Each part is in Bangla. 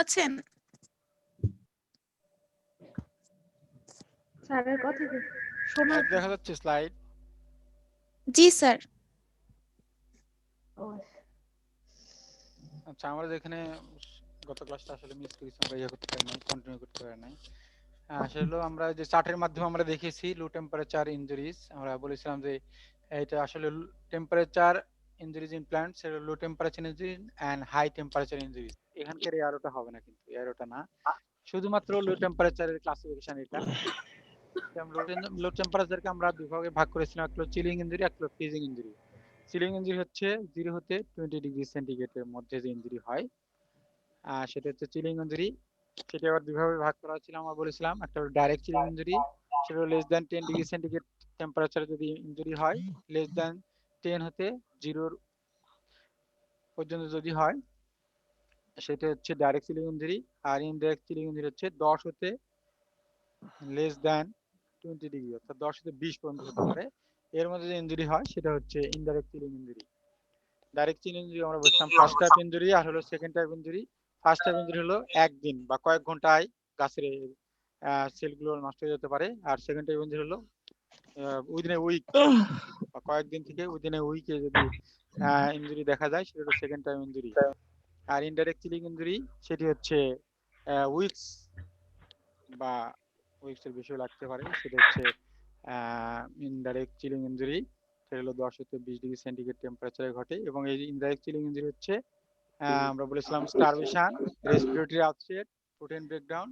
আছেন স্যারের কথা শোনা দেখা যাচ্ছে স্লাইড? জি স্যার। আচ্ছা, আমরা যেখানে গত ক্লাসটা আসলে মিস করেছি, আমরা করতে পারি নাই, কন্টিনিউ করতে পারি নাই। আসলে আমরা যে চার্টের মাধ্যমে আমরা দেখেছি লো টেম্পারেচার ইনজুরিজ, আমরা বলেছিলাম যে এটা আসলে টেম্পারেচার ইনজুরিজ ইন প্ল্যান্টস, সেটা low temperature injuries and high temperature injuries. এখানকার এই আরোটা হবে না, কিন্তু এই আরোটা না, শুধুমাত্র লো টেম্পারেচারের ক্লাসিফিকেশন এটা। লো টেম্পারেচারকে আমরা দুই ভাগে ভাগ করেছিলাম, একটা চিলিং ইনজুরি, একটা ফ্রিজিং ইনজুরি। চিলিং ইনজুরি হচ্ছে 0 হতে 20 ডিগ্রি সেন্টিগ্রেডের মধ্যে যে ইনজুরি হয়, সেটা হচ্ছে চিলিং ইনজুরি। সেটা আবার দুইভাবে ভাগ করা ছিল, আমরা বলেছিলাম একটা হলো ডাইরেক্ট চিলিং ইনজুরি, সেটা less than 10 degree centigrade temperature যদি ইনজুরি হয়, লেস দ্যান 10 হতে 0 পর্যন্ত যদি হয়, সেটা হচ্ছে ডাইরেক্ট চিলিং ইনজুরি। আর ইনডাইরেক্ট চিলিং ইনজুরি হচ্ছে 10 হতে লেস দ্যান 20 ডিগ্রি, অর্থাৎ 10 থেকে 20 পর্যন্ত হতে পারে, এর মধ্যে যে ইনজুরি হয় সেটা হচ্ছে indirect chilling injury. Direct chilling injury আমরা বলছিলাম ফার্স্ট টাইপ ইনজুরি, আর হলো second type injury. First type injury হলো একদিন বা কয়েক ঘন্টায় গাছের সেলগুলো নষ্ট হয়ে যেতে পারে, আর সেকেন্ড টাইপ ইনজুরি হলো উইদিন এ উইক বা কয়েকদিন থেকে উইদিন এ উইকে যদি ইনজুরি দেখা যায়, সেটা হলো সেকেন্ড টাইম ইনজুরি। আর ইনডাইরেক্ট চিলিং ইনজুরি সেটি হচ্ছে উইকস বা উইকস এর বেশিও লাগতে পারে, সেটা হচ্ছে ইনডাইরেক্ট চিলিং ইনজুরি। সেটা হলো 10 থেকে 20 ডিগ্রি সেন্টিগ্রেড টেম্পারেচারে ঘটে। এবং এই ইনডাইরেক্ট চিলিং ইনজুরি হচ্ছে আমরা বলেছিলাম starvation, respiratory upset, protein breakdown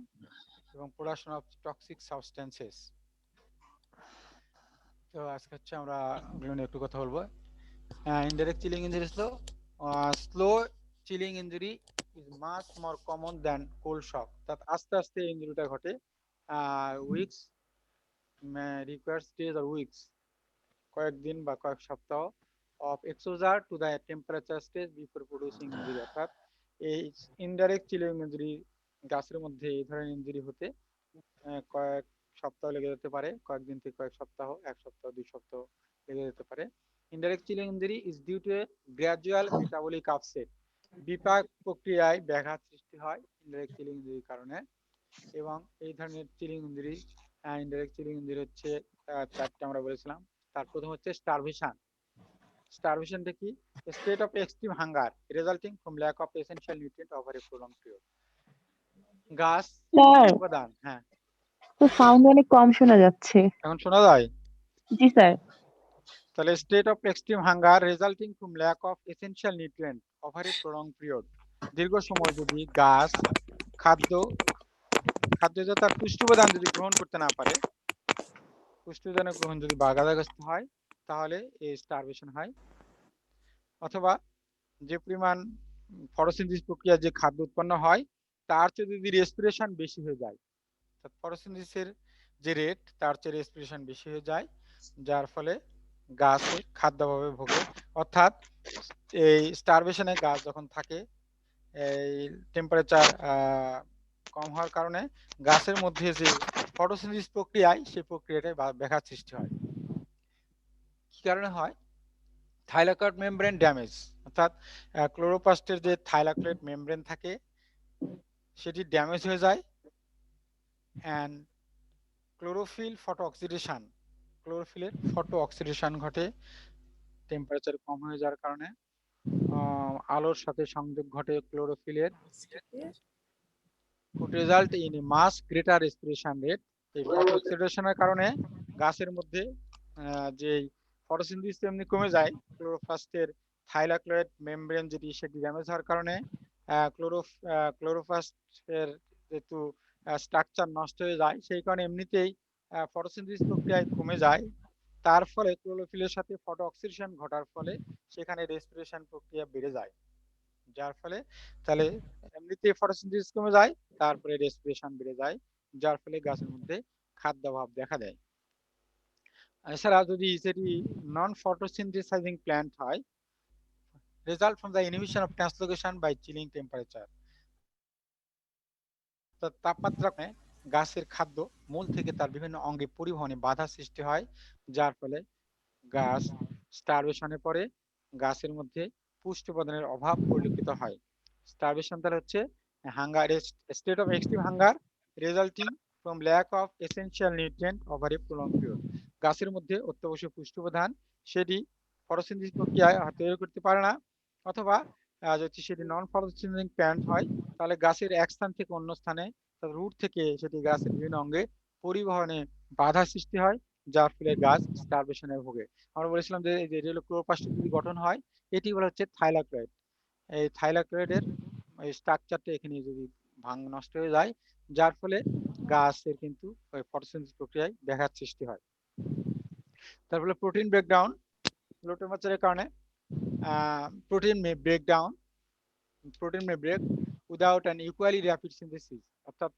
এবং প্রোডাকশন অফ টক্সিক সাবস্টেন্সেস। তো আজকে হচ্ছে আমরা বিভিন্ন একটু কথা বলবো। ইনডাইরেক্ট চিলিং ইনজুরি হলো slow chilling injury is much more common than cold shock, অর্থাৎ আস্তে আস্তে ইনজুরিটা ঘটে। উইকস রিকোয়ার্স ডেজ আর উইকস, কয়েকদিন বা কয়েক সপ্তাহ of exposure to the temperature stage before producing injury. অর্থাৎ এই ইনডাইরেক্ট চিলিং ইনজুরি, গাছের মধ্যে এই ধরনের ইনজুরি হতে কয়েক সপ্তাহ লেগে যেতে পারে, কয়েকদিন থেকে কয়েক সপ্তাহ, এক সপ্তাহ 2 সপ্তাহ লেগে যেতে পারে। Indirect chilling injury is due to a gradual metabolic upset, বিপাক প্রক্রিয়ায় ব্যাঘাত সৃষ্টি হয় ইনডাইরেক্ট চিলিং ইনজুরির কারণে। এবং এই ধরনের chilling injury, indirect chilling injury হচ্ছে চারটে আমরা বলেছিলাম। তার প্রথম হচ্ছে স্টারভেশন। স্টারভেশনটা কি? State of extreme hunger resulting from lack of essential nutrient over a prolong period. গাছ স্যার, উপাদান, হ্যাঁ তো সাউন্ড অনেক কম শোনা যাচ্ছে। এখন শোনা যায়? জি স্যার। তাহলে state of extreme hunger resulting from lack of essential nutrient over a prolong period, দীর্ঘ সময় যদি গাছ খাদ্য খাদ্য তার পুষ্টি উপাদান যদি গ্রহণ করতে না পারে, পুষ্টি উপাদানের গ্রহণ যদি বাধাগ্রস্ত হয়, তাহলে এই স্টারভেশন হয়। অথবা যে পরিমাণ ফটোসিনথেসিস প্রক্রিয়া যে খাদ্য উৎপন্ন হয়, তার চেয়ে যদি রেসপিরেশন বেশি হয়ে যায়, ফটোসিনথেসিসের যে রেট তার চেয়ে রেসপিরেশন বেশি হয়ে যায়, যার ফলে গাছে খাদ্যাভাবে ভোগে। অর্থাৎ এই স্টারভেশনে গাছ যখন থাকে, এই টেম্পারেচার কম হওয়ার কারণে গাছের মধ্যে যে ফটোসিনথেসিস প্রক্রিয়ায়, সেই প্রক্রিয়াটায় ব্যাঘাত সৃষ্টি হয়। কি কারণে হয়? থাইলাকয়েড মেমব্রেন ড্যামেজ, অর্থাৎ ক্লোরোপ্লাস্টের যে থাইলাকয়েড মেমব্রেন থাকে সেটি ড্যামেজ হয়ে যায়। অ্যান্ড ক্লোরোফিল ফটো অক্সিডেশন, ক্লোরোফিলের ফটো অক্সিডেশন ঘটে টেম্পারেচার কম হয়ে যাওয়ার কারণে। আলোর সাথে সংযোগ ঘটে ক্লোরোফিলের, could result in a much greater respiration rate। এই ফটো অক্সিডেশনের কারণে গাছের মধ্যে যে ফটোসিনথেসিস এমনি কমে যায়, ক্লোরোপ্লাস্টের থাইলাকয়েড মেমব্রেন যেটি, সেটি ড্যামেজ হওয়ার কারণে ক্লোরোপ্লাস্টের যেহেতু স্ট্রাকচার নষ্ট হয়ে যায়, সেই কারণে এমনিতেই ফটোসিনথেসিস প্রক্রিয়ায় কমে যায়। তার ফলে ক্লোরোফিলের সাথে ফটো অক্সিডেশন ঘটার ফলে সেখানে রেসপিরেশন প্রক্রিয়া বেড়ে যায়, যার ফলে তাহলে এমনিতে ফটোসিনথেসিস কমে যায়, তারপরে রেসপিরেশন বেড়ে যায়, যার ফলে গাছের মধ্যে খাদ্যাভাব দেখা দেয়। এছাড়া যদি সেটি নন ফটোসিনথেসাইজিং প্ল্যান্ট হয়, result from the inhibition of translocation by chilling temperature, তাপমাত্রা গাছের খাদ্য মূল থেকে তার বিভিন্ন অঙ্গে পরিবহনে বাধা সৃষ্টি হয়, যার ফলে গাছ স্টারভেশনে পড়ে, গাছের মধ্যে পুষ্টি উপাদানের অভাব পরিলক্ষিত হয়। স্টারভেশন তার হচ্ছে hunger, a state of extreme hunger resulting from lack of essential nutrient over a prolonged period. গাছের মধ্যে অত্যাবশ্যক পুষ্টি উপাদান সেটি ফটোসিনথেসিস প্রক্রিয়ায় তৈরি করতে পারে না, অথবা যদি সেটি নন ফটোসিনথেটিক প্ল্যান্ট হয় তাহলে গাছের এক স্থান থেকে অন্য স্থানে রুট থেকে সেটি গাছের বিভিন্ন অঙ্গে পরিবহনে বাধা সৃষ্টি হয়, যার ফলে গাছ স্টারভেশনে ভোগে। আমরা বলেছিলাম যে এই যে ক্লোরোপ্লাস্ট যদি গঠন হয় এটি বলা হচ্ছে থাইলাকয়েড। এই থাইলাকয়েডের স্ট্রাকচারটা এখানে যদি নষ্ট হয়ে যায়, যার ফলে গাছের কিন্তু ওই ফটোসিনথেসিস প্রক্রিয়ায় ব্যাঘাত সৃষ্টি হয়। তারপরে প্রোটিন ব্রেকডাউন, লো টেম্পারেচারের কারণে protein may break down, protein may break without an equally rapid synthesis. অর্থাৎ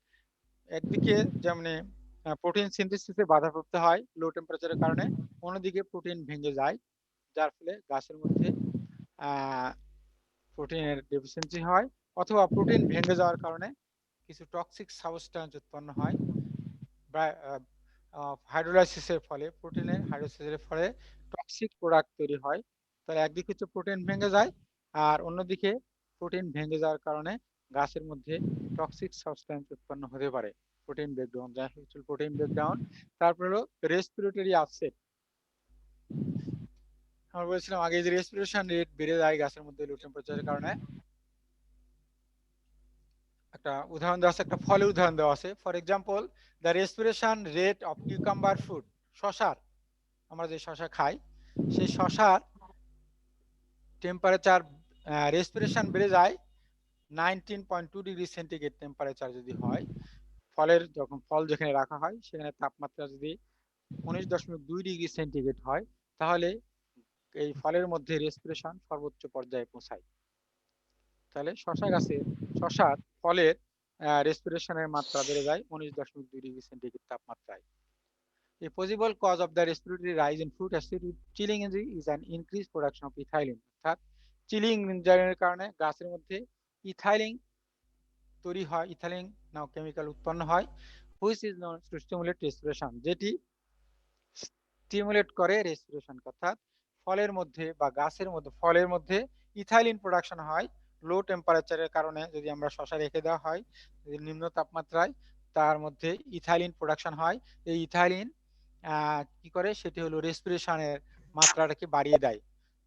একদিকে যেমন প্রোটিন সিনথেসিসে বাধাপ্রাপ্ত হয় লো টেম্পারেচারের কারণে, অন্যদিকে প্রোটিন ভেঙে যায়, যার ফলে গাছের মধ্যে প্রোটিনের ডেফিসিয়েন্সি হয়, অথবা প্রোটিন ভেঙে যাওয়ার কারণে কিছু টক্সিক সাবস্টেন্স উৎপন্ন হয় হাইড্রোলাইসিসের ফলে, প্রোটিনের হাইড্রোলাইসিসের ফলে টক্সিক প্রোডাক্ট তৈরি হয়। তাহলে একদিকে হচ্ছে প্রোটিন ভেঙে যায়, আর অন্যদিকে প্রোটিন ভেঙে যাওয়ার কারণে গাছের মধ্যে টক্সিক সাবস্টেন্স উৎপন্ন হতে পারে। প্রোটিন ব্রেকডাউন, যা হচ্ছে প্রোটিন ব্রেকডাউন। তারপর হলো রেসপিরেটরি আপসেট। আমরা বলেছিলাম আগে যে রেসপিরেশন রেট বেড়ে যায় গাছের মধ্যে লো টেম্পারেচারের কারণে। একটা উদাহরণ দেওয়া আছে, একটা ফলের উদাহরণ দেওয়া আছে। For example, the respiration rate of cucumber fruit, শশার, আমরা যে শশা খাই সেই শশার টেম্পারেচার রেসপিরেশন বেড়ে যায় 19.2 ডিগ্রি সেন্টিগ্রেড টেম্পারেচার যদি হয়, ফলের যখন ফল যেখানে রাখা হয় সেখানে তাপমাত্রা যদি 19.2 ডিগ্রি সেন্টিগ্রেড হয়, তাহলে এই ফলের মধ্যে রেসপিরেশন সর্বোচ্চ পর্যায়ে পৌঁছায়। তাহলে শশার ফলের রেসপিরেশনের মাত্রা বেড়ে যায় 19.2 ডিগ্রি সেন্টিগ্রেড তাপমাত্রায়। A possible cause of the respiratory rise in fruit acid with chilling injury is an increased production of ethylene। অর্থাৎ চিলিং ইঞ্জারির কারণে গাছের মধ্যে ইথাইলিন তৈরি হয়, ইথাইলিন নাও কেমিক্যাল উৎপন্ন হয়, which is known to stimulate respiration, যেটি স্টিমুলেট করে রেসপিরেশন। অর্থাৎ ফলের মধ্যে বা গাছের মধ্যে ফলের মধ্যে ইথাইলিন প্রোডাকশন হয় লো টেম্পারেচারের কারণে। যদি আমরা শশা রেখে দেওয়া হয় নিম্ন তাপমাত্রায়, তার মধ্যে ইথাইলিন প্রোডাকশন হয়। এই ইথাইলিন কি করে, সেটি হলো রেসপিরেশনের মাত্রাটাকে বাড়িয়ে দেয়।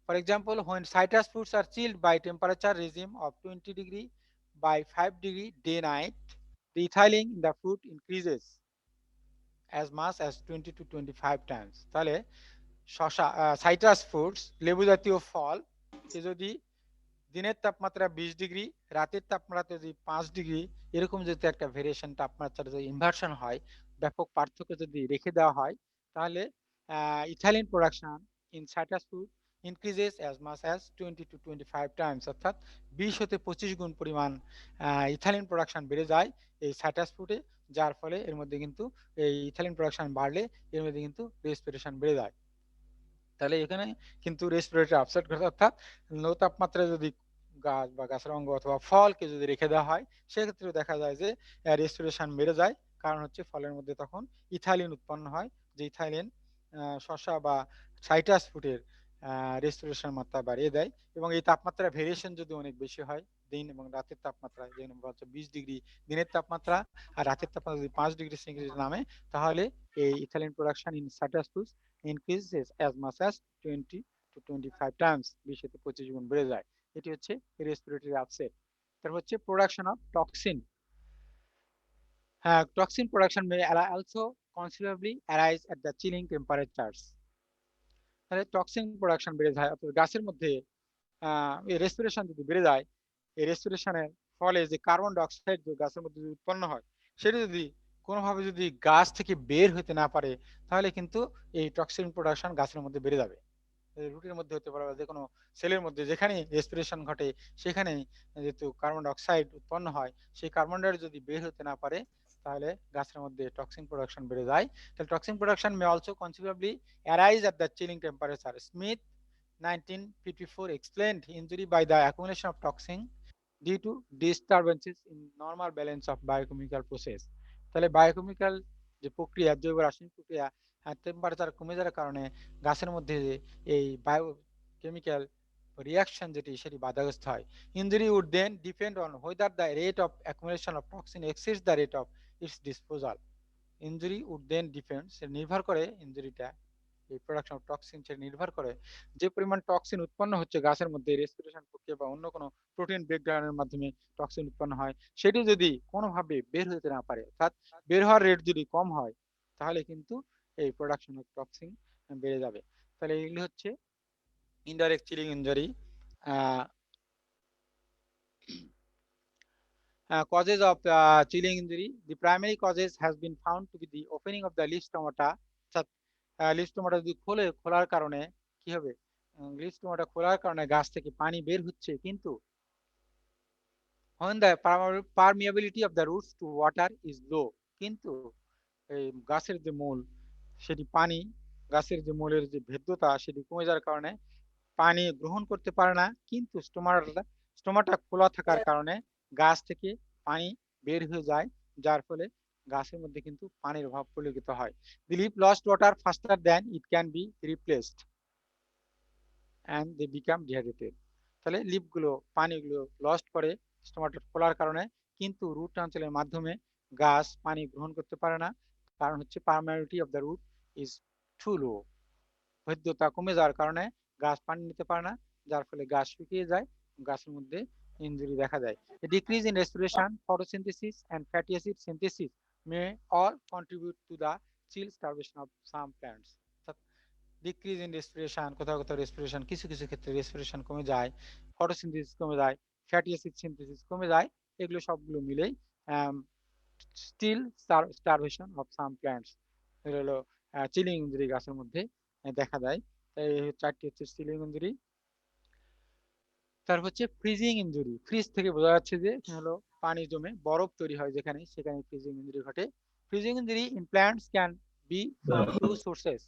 For example, when citrus fruits are chilled by temperature regime of 20 degree by 5 degree day night, the ethylene in the fruit increases as much as 20 to 25 times। তাহলে শশা সাইট্রাস ফ্রুটস লেবু জাতীয় ফল কে যদি দিনের তাপমাত্রা 20 ডিগ্রি, রাতের তাপমাত্রা যদি 5 ডিগ্রি, এরকম যদি একটা ভেরিয়েশন তাপমাত্রা যদি ইনভার্সন হয়, ব্যাপক পার্থক্য যদি রেখে দেওয়া হয়, তাহলে ethylene production in citrus fruit increases as much as 20 to 25 Times. অর্থাৎ 20 হতে 25 গুণ পরিমাণ ইথাইলিন প্রোডাকশন বেড়ে যায় এই সাইট্রাস ফ্রুটে, যার ফলে এর মধ্যে কিন্তু এই ইথাইলিন প্রোডাকশন বাড়লে এর মধ্যে কিন্তু রেসপিরেশন বেড়ে যায়। তাহলে এখানে কিন্তু রেসপিরেটরি আপসেট ঘটে। অর্থাৎ লো তাপমাত্রায় যদি গাছ বা গাছের অঙ্গ অথবা ফলকে যদি রেখে দেওয়া হয়, সেক্ষেত্রে দেখা যায় যে রেসপিরেশন বেড়ে যায়। কারণ হচ্ছে ফলের মধ্যে তখন ইথাইলিন উৎপন্ন হয়, যে ইথাইলিন শসা বা সাইট্রাস ফ্রুটের রেসপিরেশন মাত্রা বাড়িয়ে দেয়। এবং এই তাপমাত্রা ভেরিয়েশন যদি অনেক বেশি হয়, দিন এবং রাতের তাপমাত্রা যেমন হচ্ছে 20 ডিগ্রি দিনের তাপমাত্রা, আর রাতের তাপমাত্রা যদি 5 ডিগ্রি সেন্টিগ্রেড নামে, তাহলে এই ethylene production in citrus fruits increases as much as 20 to 25 times, 20 থেকে 25 গুণ বেড়ে যায়। এটি হচ্ছে রেসপিরেটরি আপসেট। তারপর হচ্ছে production of toxin. Toxin production may also considerably arise at the chilling temperatures। তাহলে টক্সিন প্রোডাকশন বেড়ে যায়, অর্থাৎ গাছের মধ্যে রেসপিরেশন যদি বেড়ে যায়, এই রেসপিরেশনের ফলে যে কার্বন ডাইঅক্সাইড যে গাছের মধ্যে যদি উৎপন্ন হয়, সেটা যদি কোনোভাবে যদি গাছ থেকে বের হতে না পারে, তাহলে কিন্তু এই টক্সিন প্রোডাকশন গাছের মধ্যে বেড়ে যাবে। রুটের মধ্যে হতে পারে, যে কোনো সেলের মধ্যে যেখানে রেসপিরেশন ঘটে সেখানে যেহেতু কার্বন ডাইঅক্সাইড উৎপন্ন হয়, সেই কার্বন ডাইঅক্সাইড যদি বের হতে না পারে, তাহলে গাছের মধ্যে টক্সিন প্রোডাকশন বেড়ে যায়। তাহলে toxin production may also considerably arise at the chilling temperature. Smith 1954 explained injury by the accumulation of toxin due to disturbances in normal balance of biochemical process। তাহলে বায়োকেমিক্যাল যে প্রক্রিয়া, জৈব রাসায়নিক প্রক্রিয়া, টেম্পারেচার কমে যাওয়ার কারণে গাছের মধ্যে এই বায়োকেমিক্যাল রিয়াকশন যেটি সেটি বাধাগ্রস্ত হয়। Injury would then depend on whether the rate of accumulation of toxin exceeds the rate of its disposal. Injury would then depend, সে নির্ভর করে ইনজুরিটা, এই প্রোডাকশন অফ টক্সিন সেটা নির্ভর করে যে পরিমাণ টক্সিন উৎপন্ন হচ্ছে গাছের মধ্যে রেসপিরেশন প্রক্রিয়া বা অন্য কোনো প্রোটিন ব্রেকডাউনের মাধ্যমে টক্সিন উৎপন্ন হয়, সেটি যদি কোনোভাবে বের হতে না পারে, অর্থাৎ বের হওয়ার রেট যদি কম হয়, তাহলে কিন্তু এই প্রোডাকশন অফ টক্সিন বেড়ে যাবে। তাহলে এগুলি হচ্ছে indirect chilling injury. Causes of chilling injury. The primary causes has been found to be the opening of the leaf stomata. অর্থাৎ লিফ স্টোমাটা যদি খোলার কারণে কি হবে, লিফ স্টোমাটা খোলার কারণে গাছ থেকে পানি বের হচ্ছে, কিন্তু when the permeability of the roots to water is low, কিন্তু এই গাছের যে মূল সেটি পানি, গাছের যে মূলের যে ভেদ্যতা সেটি কমে যাওয়ার কারণে পানি গ্রহণ করতে পারে না, কিন্তু স্টোমাটা খোলা থাকার কারণে গাছ থেকে পানি বের হয়ে যায়, যার ফলে গাছের মধ্যে কিন্তু পানির অভাব পরিলক্ষিত হয়। The leaf lost water faster than it can be replaced and they become dehydrated. তাহলে লিফ গুলো পানিগুলো লস্ট করে স্টোমাটা খোলার কারণে, কিন্তু রুট ট্রান্সফারের মাধ্যমে গাছ পানি গ্রহণ করতে পারে না, কারণ হচ্ছে permeability of the root is too low. ভেদ্যতা কমে যাওয়ার কারণে গাছ পানি নিতে পারে না, যার ফলে গাছ শুকিয়ে যায়, গাছের মধ্যে ইনজুরি দেখা দেয়। Decrease in respiration, photosynthesis and fatty acid synthesis may all contribute to the chill starvation of some plants. Decrease in respiration, কোথাও কোথাও রেসপিরেশন, কিছু কিছু ক্ষেত্রে রেসপিরেশন কমে যায়, ফটোসিনথেসিস কমে যায়, ফ্যাটি অ্যাসিড সিনথেসিস কমে যায়, এগুলো সবগুলো মিলেই still starvation of some plants, এগুলো হলো চিলিং ইনজুরি গাছের মধ্যে দেখা দেয়। এই চারটি হচ্ছে চিলিং ইনজুরি। তারপর হচ্ছে ফ্রিজিং ইনজুরি। ফ্রিজ থেকে বোঝা যাচ্ছে যে হলো পানি জমে বরফ তৈরি হয় যেখানে, সেখানে ফ্রিজিং ইনজুরি ঘটে। Freezing injury in plants can be from two sources.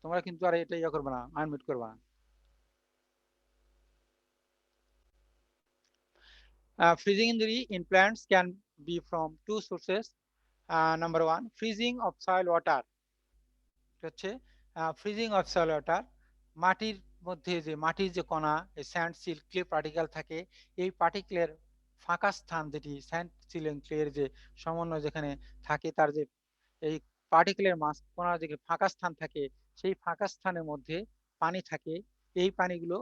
তোমরা কিন্তু আর এটা ইয়া করবে না, আনমিউট করবে না। Freezing injury in plants can be from two sources. Number one, freezing of soil water. হচ্ছে ফ্রিজিং অফ সয়েল ওয়াটার, মাটির মধ্যে যে মাটির যে কণা, স্যান্ড সিল ক্লে পার্টিকেল থাকে, এই পার্টিকেলের ফাঁকা স্থান, যেটি স্যান্ড সিল এন্ড ক্লের যে সমন্বয় যেখানে থাকে, তার যে এই পার্টিকেলের মাছ কণার যে ফাঁকা স্থান থাকে, সেই ফাঁকা স্থানের মধ্যে পানি থাকে, এই পানিগুলো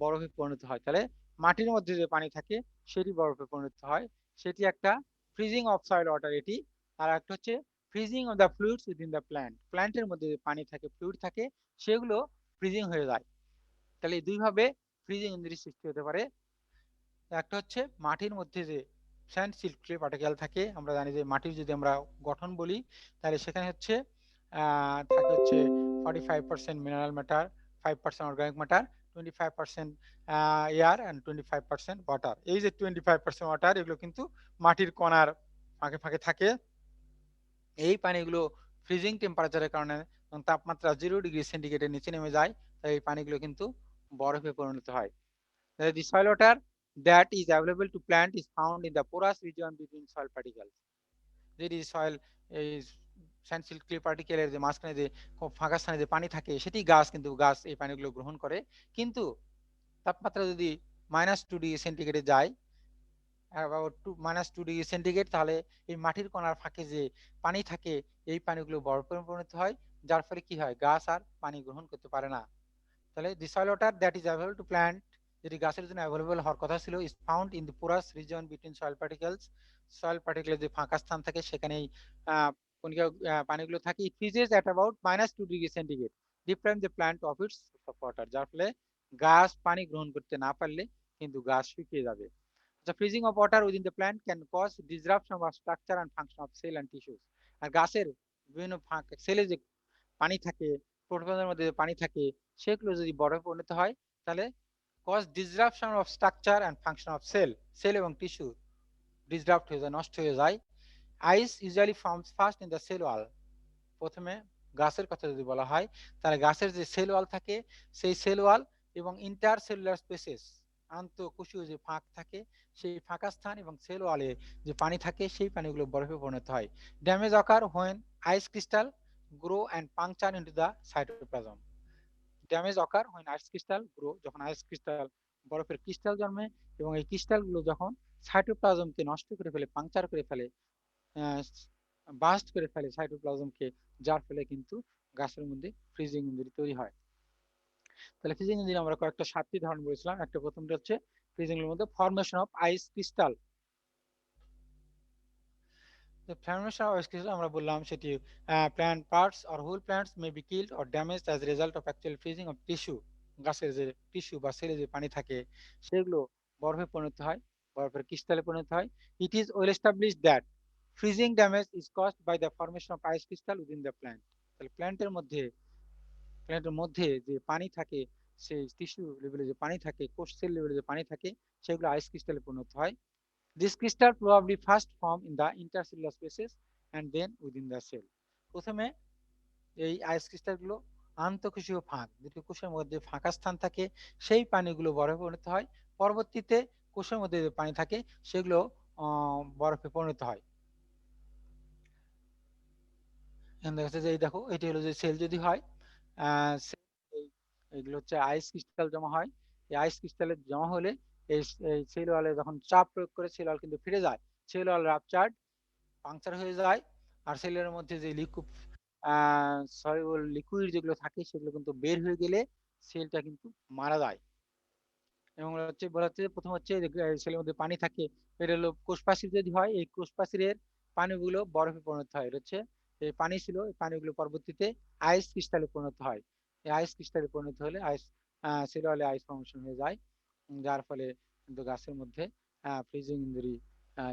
বরফে পরিণত হয়। তাহলে মাটির মধ্যে যে পানি থাকে সেটি বরফে পরিণত হয়, সেটি একটা ফ্রিজিং অফ সয়েল ওয়াটার এটি। আর একটা হচ্ছে freezing of the fluids within the plant, প্ল্যান্টের মধ্যে যে পানি থাকে, ফ্লুইড থাকে, সেগুলো ফ্রিজিং হয়ে যায়। তাহলে এই দুইভাবে ফ্রিজিং ইনজুরি সৃষ্টি হতে পারে। একটা হচ্ছে মাটির মধ্যে যে স্যান্ড সিল্ক ক্লে পার্টিকেল থাকে, আমরা জানি যে মাটির যদি আমরা গঠন বলি, তাহলে সেখানে হচ্ছে থাকে হচ্ছে 45% mineral matter, 5% organic matter, 25% air and 25% water. এই যে 25% ওয়াটার, এগুলো কিন্তু মাটির কণার ফাঁকে ফাঁকে থাকে। এই পানিগুলো ফ্রিজিং টেম্পারেচারের কারণে, তাপমাত্রা 0°C নিচে নেমে যায়, তাই এই পানিগুলো কিন্তু বরফে পরিণত হয়। The soil water that is available to plant is found in the porous region between soil particles. যেটি সয়েল এই স্যান্ড ক্লে পার্টিকেলের যে মাঝখানে যে ফাঁকা স্থানে যে পানি থাকে, সেটি গাছ এই পানিগুলো গ্রহণ করে। কিন্তু তাপমাত্রা যদি -2°C যায়, -2°C, তাহলে এই মাটির কণার ফাঁকে যে পানি থাকে, এই পানিগুলো বরফে পরিণত হয়, যার ফলে কি হয়, গাছ আর পানি গ্রহণ করতে পারে না। তাহলে the soil water that is available to plant, যেটি গাছের জন্য অ্যাভেলেবল হওয়ার কথা ছিল, is found in the porous region between soil particles. Soil পার্টিকেলের যে ফাঁকা স্থান থাকে, সেখানেই কণিকা পানিগুলো থাকে। It freezes at about -2°C, deprive the plant of its water, যার ফলে গাছ পানি গ্রহণ করতে না পারলে কিন্তু গাছ শুকিয়ে যাবে। The freezing of water within the plant can cause disruption of structure and function of cell and tissues. আর গাছের বিভিন্ন সেলে যে পানি থাকে, প্রোটোপ্লাজমের মধ্যে যে পানি থাকে, সেগুলো যদি বরফে পরিণত হয়, তাহলে cause disruption of structure and function of cell এবং টিস্যু ডিসরাপ্ট হয়ে যায়, নষ্ট হয়ে যায়। Ice usually forms first in the cell wall. প্রথমে গাছের কথা যদি বলা হয়, তাহলে গাছের যে সেল ওয়াল থাকে, সেই সেল ওয়াল এবং ইন্টার সেলুলার স্পেসেস, আন্তঃকোষীয় যে ফাঁক থাকে, সেই ফাঁকা স্থান এবং সেল ওয়ালে যে পানি থাকে, সেই পানিগুলো বরফে পরিণত হয়। Damage occur when ice crystal grow and puncture into the cytoplasm. Damage occur when ice crystal grow, যখন আইস ক্রিস্টাল বরফের ক্রিস্টাল জন্মে এবং এই ক্রিস্টালগুলো যখন সাইটোপ্লাজমকে নষ্ট করে ফেলে, পাংচার করে ফেলে, বাস্ট করে ফেলে সাইটোপ্লাজমকে, যার ফলে কিন্তু গাছের মধ্যে ফ্রিজিং ইনজুরি তৈরি হয়। তাহলে ফ্রিজিং ইনজুরি আমরা কয়েকটা 7টি ধরন বলেছিলাম। একটা প্রথমটা হচ্ছে ফ্রিজিং এর মধ্যে formation of ice crystal. The formation of ice crystal আমরা বললাম সেটি plant parts or whole plants may be killed or damaged as a result of actual freezing of tissue. গাছের যে টিস্যু বা সেলে যে পানি থাকে সেগুলো বরফে পরিণত হয়, বরফের ক্রিস্টালে পরিণত হয়। It is well established that freezing damage is caused by the formation of ice crystal within the plant. তাহলে প্ল্যান্টের মধ্যে যে পানি থাকে, সেই টিস্যু লেভেলে যে পানি থাকে, কোষ সেল লেভেলে যে পানি থাকে, সেগুলো আইস ক্রিস্টালে পরিণত হয়। This crystal probably first form in the intercellular spaces and then within the cell. প্রথমে এই আইস ক্রিস্টালগুলো আন্তঃকোষীয় ফাঁক, যেটি কোষের মধ্যে ফাঁকা স্থান থাকে, সেই পানিগুলো বরফে পরিণত হয়। পরবর্তীতে কোষের মধ্যে যে পানি থাকে সেগুলো বরফে পরিণত হয়। দেখা যাচ্ছে যে এই দেখো, এটি হলো যে সেল যদি হয়, এগুলো হচ্ছে আইস ক্রিস্টাল জমা হয়। এই আইস ক্রিস্টালে জমা হলে এই সেল ওয়ালে যখন চাপ প্রয়োগ করে সেল ওয়াল কিন্তু ফিরে যায়, সেল ওয়াল রাপচার্ড, পাংচার হয়ে যায়, আর সেলের মধ্যে যে সলিউবল লিকুইড যেগুলো থাকে সেগুলো কিন্তু বের হয়ে গেলে সেলটা কিন্তু মারা যায়। এবং হচ্ছে বলা হচ্ছে প্রথম হচ্ছে সেলের মধ্যে পানি থাকে, এটা হলো কোষপ্রাচীর যদি হয়, এই কোষপ্রাচীরের পানিগুলো বরফে পরিণত হয়। এটা হচ্ছে এই পানি ছিল, এই পানিগুলো পরবর্তীতে আইস ক্রিস্টালে পরিণত হয়। এই আইস ক্রিস্টালে পরিণত হলে সেল ওয়ালে আইস ফর্মেশন হয়ে যায়, যার ফলে কিন্তু গাছের মধ্যে ফ্রিজিং ইনজুরি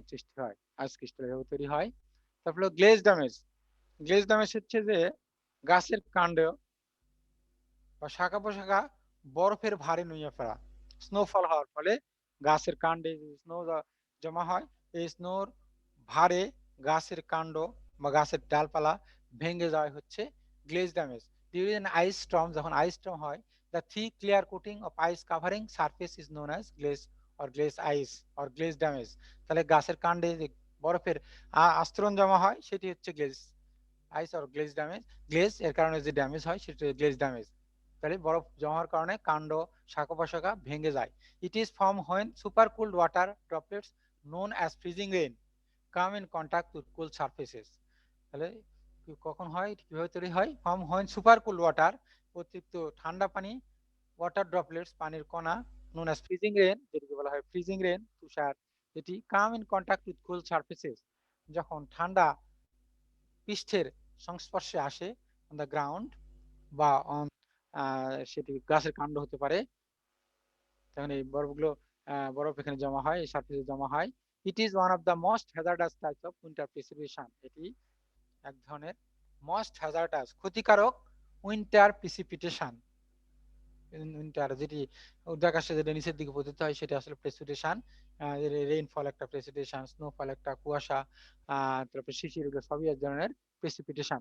সৃষ্টি হয়, আইস ক্রিস্টাল তৈরি হয়। তারপরে গ্লেজ ড্যামেজ। গ্লেজ ড্যামেজ হচ্ছে যে গাছের কাণ্ড বা শাখা প্রশাখা বরফের ভারে নুয়ে পড়া, স্নোফল হওয়ার ফলে গাছের কাণ্ডে স্নো জমা হয়, এই স্নোর ভারে গাছের কাণ্ড বা গাছের ডালপালা ভেঙে যায়, হচ্ছে glaze damage. During ice storm, যখন আইস স্টর্ম হয়, the thick clear coating of ice covering surface is known as glaze or glaze ice or glaze damage. তাহলে গাছের কাণ্ডে যে বরফের আস্তরণ জমা হয় সেটি হচ্ছে glaze ice or glaze damage. Glaze এর কারণে যে ড্যামেজ হয় সেটা গ্লেজ ড্যামেজ। তাহলে বরফ জমার কারণে কাণ্ড শাখা প্রশাখা ভেঙে যায়। It is form when super cooled water droplets known as freezing rain come in contact with cool surfaces. তাহলে কখন হয়, কিভাবে তৈরি হয়? Form when super cool water, অতিরিক্ত ঠান্ডা পানি, ওয়াটার ড্রপলেটস পানির কণা, নোন অ্যাজ ফ্রিজিং রেইন, যেটিকে বলা হয় ফ্রিজিং রেইন তুষার, এটি come in contact with cool surfaces, যখন ঠান্ডা পৃষ্ঠের সংস্পর্শে আসে অন দ্য গ্রাউন্ড বা অন, সেটি গাছের কাণ্ড হতে পারে, তখন এই বরফগুলো বরফ এখানে জমা হয়, এই সারফেসে জমা হয়। It is one of the most hazardous types of winter precipitation. এটি এক ধরনের মোস্ট হ্যাজার্ডাস ক্ষতিকারক উইন্টার প্রিসিপিটেশন। উইন্টার যেটি উর্ধ্বাকাশে যেটা নিচের দিকে পতিত হয় সেটা আসলে প্রেসিপিটেশন। রেইনফল একটা প্রেসিপিটেশন, স্নোফল একটা কুয়াশা, তারপরে শিশির, এগুলো সবই এক ধরনের precipitation.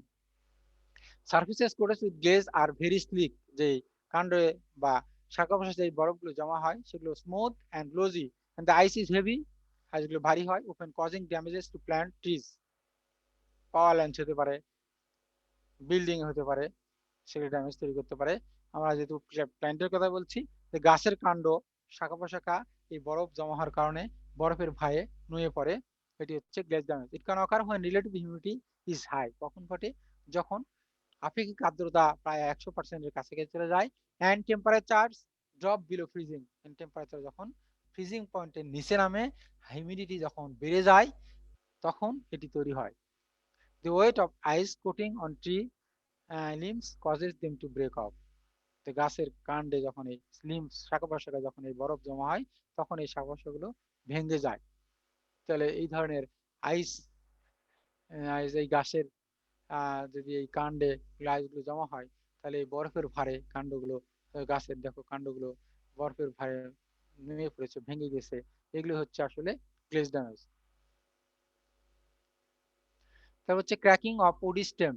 Surfaces coated with glaze are very slick, যে কাণ্ডে বা শাখা প্রশাখা যে বরফগুলো জমা হয় সেগুলো smooth and glossy, and the ice is heavy, আইসগুলো ভারী হয়, open causing damages to plant trees, power line হতে পারে, বিল্ডিং হতে পারে, সেগুলো ড্যামেজ তৈরি করতে পারে। আমরা যেহেতু প্ল্যান্টের কথা বলছি, যে গাছের কাণ্ড শাখা প্রশাখা এই বরফ জমা হওয়ার কারণে বরফের ভারে নুয়ে পড়ে, এটি হচ্ছে glaze damage. It can occur when relative humidity is high, কখন ঘটে? যখন আপেক্ষিক আর্দ্রতা প্রায় 100% কাছাকাছি চলে যায়, and temperature drop below freezing, and temperature যখন ফ্রিজিং পয়েন্টের নিচে নামে, হিউমিডিটি যখন বেড়ে যায়, তখন এটি তৈরি হয়। The weight of ice coating on tree limbs causes them to break off. তো গাছের কাণ্ডে যখন এই লিম্স শাখা প্রশাখা যখন এই বরফ জমা হয়, তখন এই শাখা প্রশাখাগুলো ভেঙে যায়। তাহলে এই ধরনের আইস এই গাছের যদি এই কাণ্ডে আইসগুলো জমা হয়, তাহলে এই বরফের ভারে কাণ্ডগুলো, গাছের দেখো কাণ্ডগুলো বরফের ভারে নুয়ে পড়েছে, ভেঙে গেছে, এগুলো হচ্ছে আসলে গ্লেজ ড্যামেজ। তারপর হচ্ছে ক্র্যাকিং অফ উড স্টেম।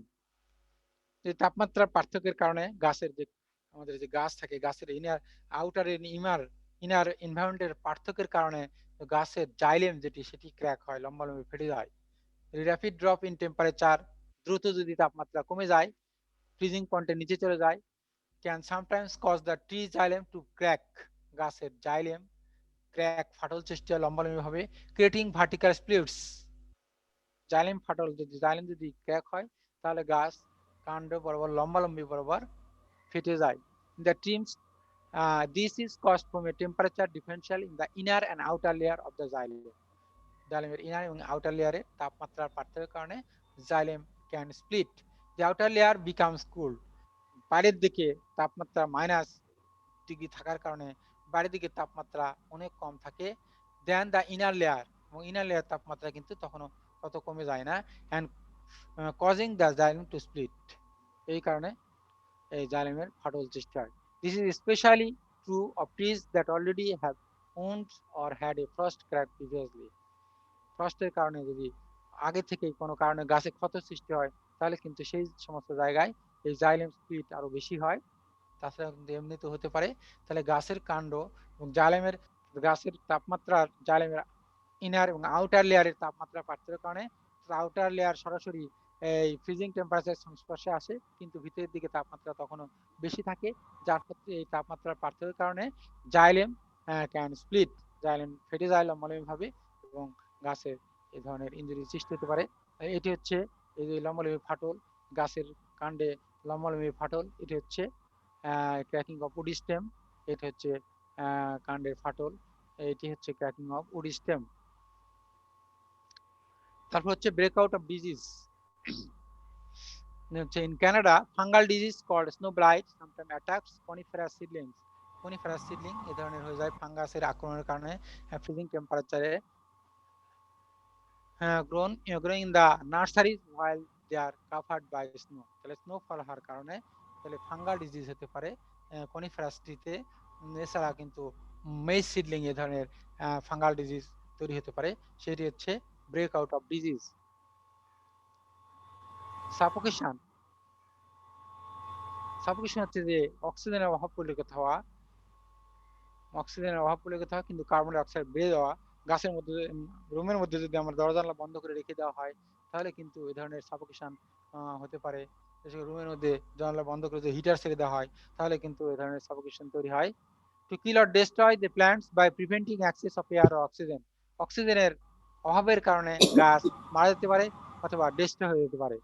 যে তাপমাত্রার পার্থক্যের কারণে গাছের যে আমাদের যে গাছ থাকে, গাছের ইনার আউটার ইনার এনভায়রনমেন্টের পার্থক্যের কারণে গাছের জাইলেম যেটি সেটি ক্র্যাক হয়, লম্বা লম্বি ফেটে যায়। র্যাপিড ড্রপ ইন টেম্পারেচার দ্রুত যদি তাপমাত্রা কমে যায়, ফ্রিজিং পয়েন্টের নিচে চলে যায়, can sometimes cause the tree xylem to crack, গাছের জাইলেম ক্র্যাক ফাটল সৃষ্টি হয় লম্বালম্বি ভাবে, ক্রিয়েটিং ভার্টিক্যাল স্প্লিটস। জাইলেম ফাটল যদি ক্র্যাক হয় তাহলে গাছ কাণ্ড বরাবর লম্বালম্বি বরাবর ফেটে যায়। The trims, this is caused from a temperature differential in the inner and outer layer of the xylem. জাইলেমের ইনার এবং আউটার লেয়ারে তাপমাত্রার পার্থক্যের কারণে xylem can split. The outer layer becomes cool. বাইরের দিকে তাপমাত্রা মাইনাস ডিগ্রি থাকার কারণে বাইরের দিকে তাপমাত্রা অনেক কম থাকে দেন দ্য ইনার লেয়ার, এবং ইনার লেয়ার তাপমাত্রা কিন্তু তখনও তত কমে যায় না, and causing the xylem to split. এই কারণে এই জাইলেমের ফাটল সৃষ্টি হয়। This is specially true of trees that already have wound or had a frost crack previously. ফ্রস্টের কারণে যদি আগে থেকেই কোনো কারণে গাছে ক্ষত সৃষ্টি হয় তাহলে কিন্তু সেই সমস্ত জায়গায় এই জাইলেম স্প্লিট আরো বেশি হয়। তাছাড়া কিন্তু এমনিতে হতে পারে। তাহলে গাছের কাণ্ড এবং গাছের তাপমাত্রা জাইলেমের ইনার এবং আউটার লেয়ারের তাপমাত্রা পার্থক্যের কারণে আউটার লেয়ার সরাসরি এই ফ্রিজিং টেম্পারেচার সংস্পর্শে আসে, কিন্তু ভিতরের দিকে তাপমাত্রা তখনও বেশি থাকে, যার ক্ষেত্রে এই তাপমাত্রার পার্থক্যের কারণে জাইলেম ক্যান স্প্লিট, জাইলেম ফেটে যায় লম্বালম্বিভাবে এবং গাছের এই ধরনের ইনজুরি সৃষ্টি হতে পারে। এটি হচ্ছে এই যে লম্বালম্বি ফাটল, গাছের কাণ্ডে লম্বালম্বি ফাটল, এটি হচ্ছে ক্র্যাকিং অফ উড স্টেম, এটা হচ্ছে কাণ্ডের ফাটল, এটি হচ্ছে ক্র্যাকিং অফ উড স্টেম। তারপর হচ্ছে ব্রেকআউট অফ ডিজিজ। হচ্ছে in Canada fungal disease called snow blight sometime attacks coniferous seedlings. Coniferous seedling এই ধরনের হয়ে যায় ফাঙ্গাসের আক্রমণের কারণে ফ্রিজিং টেম্পারেচারে growing in the nurseries while they are covered by snow। তাহলে স্নোফল হওয়ার কারণে তাহলে ফাঙ্গাল ডিজিজ হতে পারে কনিফেরাস ট্রিতে। এছাড়া কিন্তু মেজ সিডলিং এই ধরনের ফাঙ্গাল ডিজিজ তৈরি হতে পারে, সেটি হচ্ছে breakout of disease. Suffocation. Suffocation হচ্ছে যে অক্সিজেনের অভাব পরিলক্ষিত হওয়া, কিন্তু কার্বন ডাই অক্সাইড বেড়ে যাওয়া। গাছের মধ্যে রুমের মধ্যে যদি আমরা দরজা জানলা বন্ধ করে রেখে দেওয়া হয় তাহলে কিন্তু এই ধরনের সাফোকেশন হতে পারে। রুমের মধ্যে জানলা বন্ধ করে যদি হিটার ছেড়ে দেওয়া হয় তাহলে কিন্তু এই ধরনের সাফোকেশন তৈরি হয়। To kill or destroy the plants by preventing access of air or oxygen. অক্সিজেনের অভাবের কারণে গাছ মারা যেতে পারে অথবা ডেস্ট্রয় হয়ে যেতে পারে।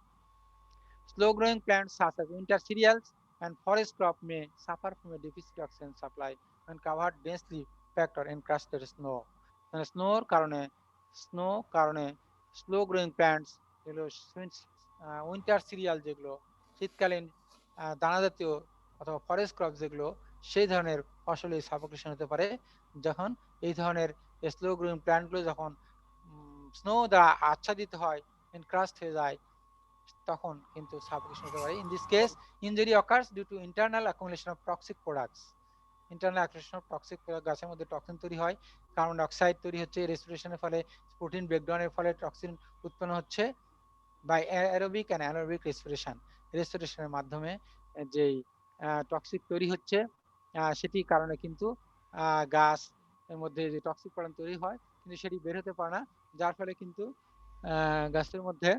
Slow growing plants such as winter cereals and forest crop may suffer from a deficit oxygen supply when covered densely packed or encrusted snow। Snow কারণে স্লো গ্রোয়িং প্ল্যান্টস যেগুলো উইন্টার সিরিয়াল, যেগুলো শীতকালীন দানা জাতীয় অথবা ফরেস্ট ক্রপ যেগুলো, সেই ধরনের ফসলে সাফোকেশন হতে পারে যখন এই ধরনের স্লো গ্রোয়িং প্ল্যান্টগুলো যখন স্নো দ্বারা আচ্ছাদিত হয়, এনক্রাস্ট হয়ে যায়, তখন কিন্তু সাফোকেশন হতে পারে। In this case injury occurs due to internal accumulation of toxic products. Internal accumulation of toxic product, গাছের মধ্যে টক্সিন তৈরি হয়, কার্বন ডাই অক্সাইড তৈরি হচ্ছে, রেসপিরেশনের ফলে প্রোটিন ব্রেকডাউনের ফলে টক্সিন উৎপন্ন হচ্ছে বাই অ্যারোবিক অ্যান্ড অ্যানারোবিক রেসপিরেশনের মাধ্যমে যেই টক্সিক তৈরি হচ্ছে সেটির কারণে কিন্তু গাছ এর মধ্যে যে টক্সিক পদার্থ তৈরি হয় কিন্তু সেটি বের হতে পারে না, যার ফলে কিন্তু গাছের মধ্যে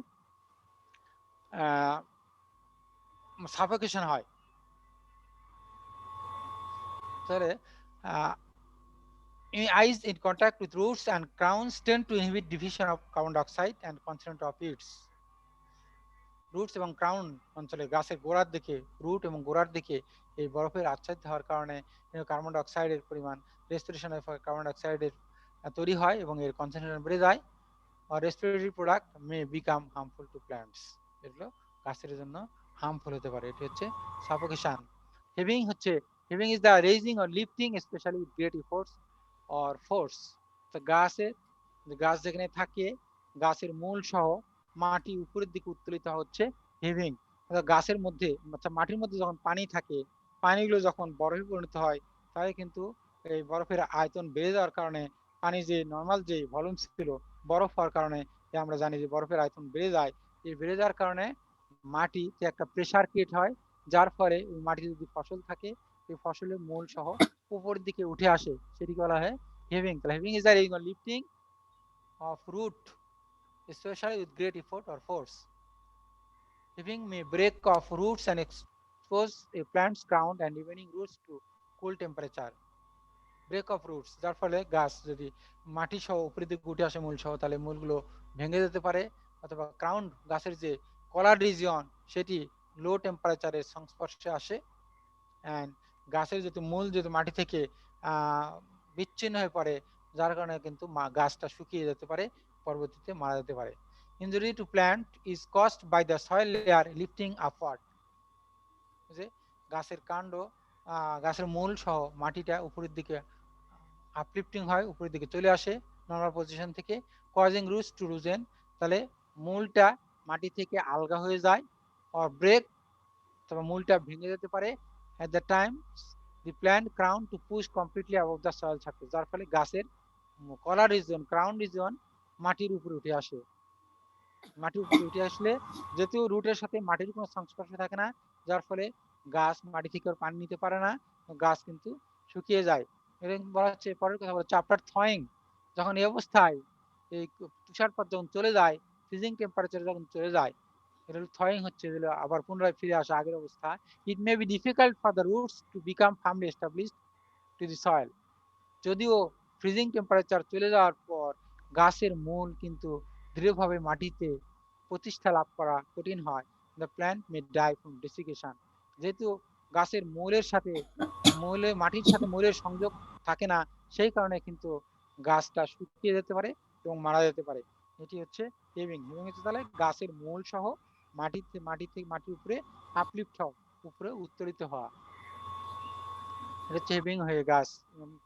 সাফোকেশন হয়। তাহলে eyes in contact with roots and crowns tend to inhibit diffusion of carbon dioxide and concentration of its। Roots এবং ক্রাউন অঞ্চলে গাছের গোড়ার দিকে, রুট এবং গোড়ার দিকে এই বরফের আচ্ছাদিত হওয়ার কারণে কার্বন ডাই অক্সাইডের পরিমাণ, রেসপিরেশনের ফলে কার্বন ডাই অক্সাইডের তৈরি হয় এবং এর কনসেন্ট্রেশন বেড়ে যায়। আর respiratory product may become harmful to plants, এগুলো গাছের জন্য হার্মফুল হতে পারে। এটি হচ্ছে suffocation. Heaving is the raising or lifting specially with great efforts or force. তো গাছ যেখানে থাকে গাছের মূল সহ মাটি উপরের দিকে উত্তোলিত হচ্ছে হেভিং। গাছের মধ্যে মাটির মধ্যে যখন পানি থাকে, পানিগুলো যখন বরফে পরিণত হয় তাহলে কিন্তু এই বরফের আয়তন বেড়ে যাওয়ার কারণে পানি যে নর্মাল যে ভলিউম ছিল, বরফ হওয়ার কারণে আমরা জানি যে বরফের আয়তন বেড়ে যায়। এই বেড়ে যাওয়ার কারণে মাটিতে একটা প্রেসার ক্রিয়েট হয়, যার ফলে ওই মাটিতে যদি ফসল থাকে এই ফসলের মূল সহ উপরের দিকে উঠে আসে, সেটিকে বলা হয় হেভিং। তাহলে heaving is the lifting of root especially with great effort or force। Heaving may break off roots and expose a plant's ground and remaining roots to cool temperature. Break of roots, যার ফলে গাছ যদি মাটি সহ উপরের দিকে উঠে আসে মূল সহ, তাহলে মূলগুলো ভেঙে যেতে পারে, অথবা ক্রাউন গাছের যে কলার রিজিয়ন সেটি লো টেম্পারেচারের সংস্পর্শে আসে, অ্যান্ড গাছের যদি মূল যদি মাটি থেকে বিচ্ছিন্ন হয়ে পড়ে, যার কারণে কিন্তু গাছটা শুকিয়ে যেতে পারে, পরবর্তীতে মারা যেতে পারে। Injury to plant is caused by the soil layer lifting upward, যে গাছের কাণ্ড গাছের মূল সহ মাটিটা উপরের দিকে আপলিফটিং হয়, উপরের দিকে চলে আসে নর্মাল পজিশন থেকে, কজিং রুটস টু লুজেন, তাহলে মূলটা মাটি থেকে আলগা হয়ে যায়, অর ব্রেক, তবে মূলটা ভেঙে যেতে পারে। At the time the plant crown two push completely above the soil surface, যার ফলে গাছের কলার রিজন, ক্রাউন রিজন মাটির উপরে উঠে আসে। মাটির উপরে উঠে আসলে যেহেতু রুটের সাথে মাটির কোনো সংস্পর্শ থাকে না, যার ফলে গাছ মাটি থেকে আর পানি নিতে পারে না, গাছ কিন্তু শুকিয়ে যায়। এরকম বলা হচ্ছে, পরের কথা বলা হচ্ছে আফটার থয়িং, যখন এই অবস্থায় এই তুষারপাত যখন চলে যায়, ফ্রিজিং টেম্পারেচার যখন চলে যায়, এটা হলো থয়িং, হচ্ছে আবার পুনরায় ফিরে আসা আগের অবস্থা। It may be difficult for the roots to become firmly established to the soil, যদিও ফ্রিজিং টেম্পারেচার চলে যাওয়ার পর গাছের মূল কিন্তু দৃঢ়ভাবে মাটিতে প্রতিষ্ঠা লাভ করা কঠিন হয়। The plant may die from desiccation, যেহেতু গাছের মূলের সাথে মাটির সাথে মূলের সংযোগ থাকে না, সেই কারণে কিন্তু গাছটা শুকিয়ে যেতে পারে এবং মারা যেতে পারে। এটি হচ্ছে হেভিং। হেভিং হচ্ছে তাহলে গাছের মূল সহ মাটির উপরে আপলিফট হওয়া, উপরে উত্তোলিত হওয়া, এটা হচ্ছে হেভিং হয়ে গাছ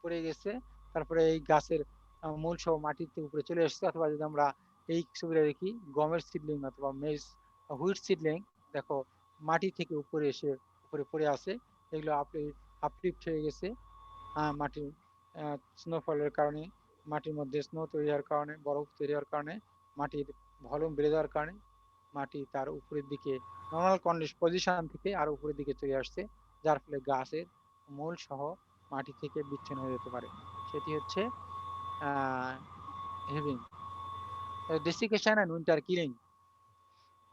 পড়ে গেছে, তারপরে এই গাছের মূল সহ মাটিতে উপরে চলে এসেছে। অথবা যদি আমরা এই ছবিটা দেখি, গমের সিডলিং অথবা মেজ হুইট সিডলিং, দেখো মাটি থেকে উপরে এসে উপরে পড়ে আছে, এগুলো আপলিফট হয়ে গেছে মাটির স্নোফলের কারণে, মাটির মধ্যে স্নো তৈরি হওয়ার কারণে, বরফ তৈরি হওয়ার কারণে, মাটির ভলিউম বেড়ে যাওয়ার কারণে মাটি তার উপরের দিকে নর্মাল পজিশন থেকে আরো উপরের দিকে চলে আসছে, যার ফলে গাছের মূল সহ মাটি থেকে বিচ্ছিন্ন হয়ে যেতে পারে। সেটি হচ্ছে heaving. Desiccation and winter killing.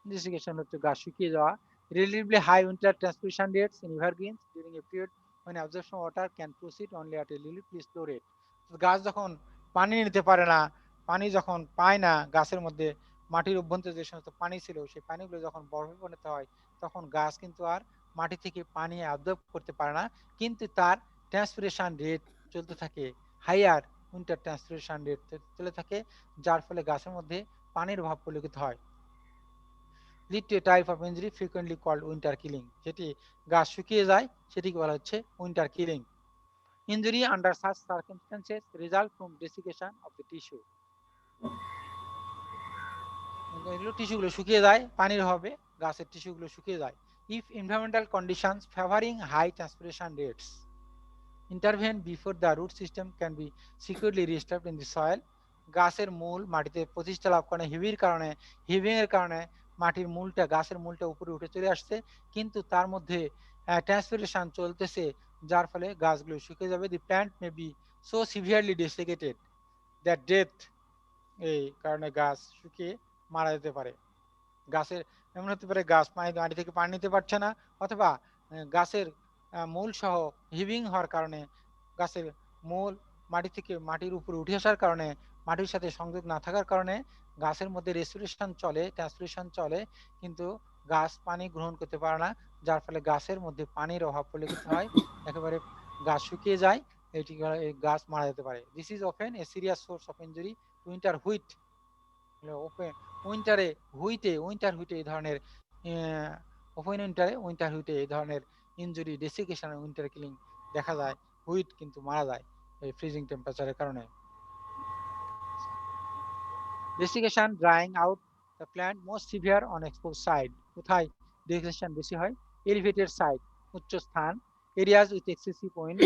Desiccation হচ্ছে গাছ শুকিয়ে যাওয়া। Relatively high winter transpiration rates in evergreens during a period when absorption water can proceed only at a relatively slow rate. গাছ যখন পানি নিতে পারে না, পানি যখন পায় না, গাছের মধ্যে মাটির অভ্যন্তরে যে সমস্ত পানি ছিল, সেই পানিগুলো যখন বরফে পরিণত হয়, তখন গাছ কিন্তু আর মাটি থেকে পানি অ্যাবজর্ব করতে পারে না, কিন্তু তার ট্রান্সপিরেশন রেট চলতে থাকে হাইয়ার, উইন্টার ট্রান্সপিরেশন রেট চলে থাকে, যার ফলে গাছের মধ্যে পানির অভাব পরিলক্ষিত হয়। Lead to a type of injury frequently called winter killing, যেটি গাছ শুকিয়ে যায় সেটিকে বলা হচ্ছে winter killing. Injury under such circumstances result from desiccation of the tissue, এগুলো টিস্যুগুলো শুকিয়ে যায়, পানির অভাবে গাছের টিস্যুগুলো শুকিয়ে যায়। If environmental conditions favoring high transpiration rates intervene before the root system can be securely restored in the soil, গাছের মূল মাটিতে প্রতিষ্ঠা লাভ করে হিভির কারণে, হিভিং এর কারণে মাটির মূলটা, গাছের মূলটা উপরে উঠে চলে আসছে, কিন্তু তার মধ্যে ট্রান্সপিরেশন চলতেছে, যার ফলে গাছগুলো শুকিয়ে যাবে। The plant may be so severely desiccated that death, এই কারণে গাছ শুকিয়ে মারা যেতে পারে। গাছের এমন হতে পারে গাছ মাটি থেকে পানি নিতে পারছে না, অথবা গাছের মূল সহ হিভিং হওয়ার কারণে, গাছের মূল মাটি থেকে মাটির উপরে উঠে আসার কারণে, মাটির সাথে সংযোগ না থাকার কারণে গাছের মধ্যে রেসপিরেশন চলে, ট্রান্সপিরেশন চলে, কিন্তু গাছ পানি গ্রহণ করতে পারে না, যার ফলে গাছের মধ্যে পানির অভাব পরিলক্ষিত হয়, একেবারে গাছ শুকিয়ে যায়, এটি গাছ মারা যেতে পারে। This is often a serious source of injury to winter wheat. Winter হুইটে এই ধরনের ওপেন উইন্টার হুইটে এই ধরনের ইনজুরি, ডেসিকেশন, উইন্টার কিলিং দেখা যায়। হুইট কিন্তু মারা যায় এই ফ্রিজিং টেম্পারেচারের কারণে। Desiccation drying out the plant most severe on expose side, কোথায় ডেসিকেশন বেশি হয়? এলিভেটেড সাইড, উচ্চ স্থান, এরিয়াজ উইথ এক্সেসিভ উইন্ড,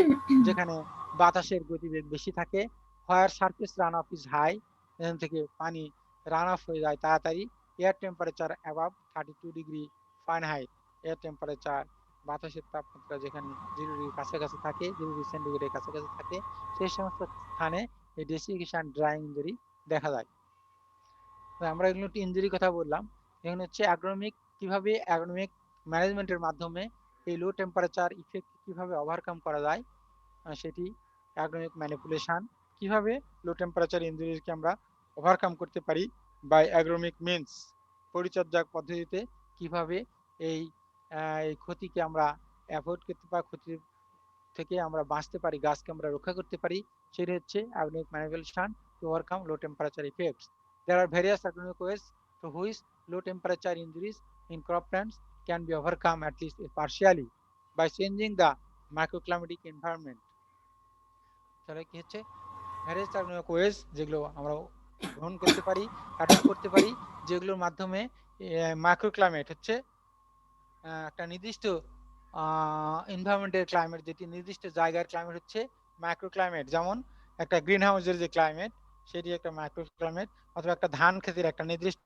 যেখানে বাতাসের গতিবেগ বেশি থাকে, where surface run off is high, এখান থেকে পানি রান অফ হয়ে যায় তাড়াতাড়ি, air temperature above 32 degree Fahrenheit, air temperature বাতাসের তাপমাত্রা যেখানে 0 ডিগ্রির কাছাকাছি থাকে, 0 ডিগ্রি সেন্টিগ্রেডের কাছাকাছি থাকে, সেই সমস্ত স্থানে এই ডেসিকেশন ড্রাইং ইনজুরি দেখা যায়। আমরা এগুলো একটু ইনজুরি কথা বললাম, এখানে হচ্ছে অ্যাগ্রোনমিক কিভাবে অ্যাগ্রোনমিক ম্যানেজমেন্টের মাধ্যমে এই লো টেম্পারেচার ইফেক্ট কিভাবে ওভারকাম করা যায়, সেটি অ্যাগ্রোনমিক ম্যানিপুলেশন, কিভাবে লো টেম্পারেচার ইনজুরিকে আমরা ওভারকাম করতে পারি বাই অ্যাগ্রোনমিক মিনস, পরিচর্যা পদ্ধতিতে কিভাবে এই এই ক্ষতিকে আমরা অ্যাভয়েড করতে পারি, ক্ষতি থেকে আমরা বাঁচতে পারি, গাছকে আমরা রক্ষা করতে পারি, সেটা হচ্ছে agronomic manipulation to overcome low temperature effects. There are various agronomic ways through which low temperature injuries in croplands can be overcome at least partially by changing the microclimatic environment. তাহলে কি হচ্ছে ভ্যারিয়াস agronomic ways যেগুলো আমরা গ্রহণ করতে পারি, অ্যাডপ্ট করতে পারি, যেগুলোর মাধ্যমে মাইক্রোক্লাইমেট হচ্ছে একটা নির্দিষ্ট এনভায়রনমেন্টের ক্লাইমেট, যেটি নির্দিষ্ট জায়গার ক্লাইমেট হচ্ছে মাইক্রো ক্লাইমেট। যেমন একটা গ্রিন হাউসের যে ক্লাইমেট সেটি একটা মাইক্রো ক্লাইমেট, অথবা একটা ধান ক্ষেতের একটা নির্দিষ্ট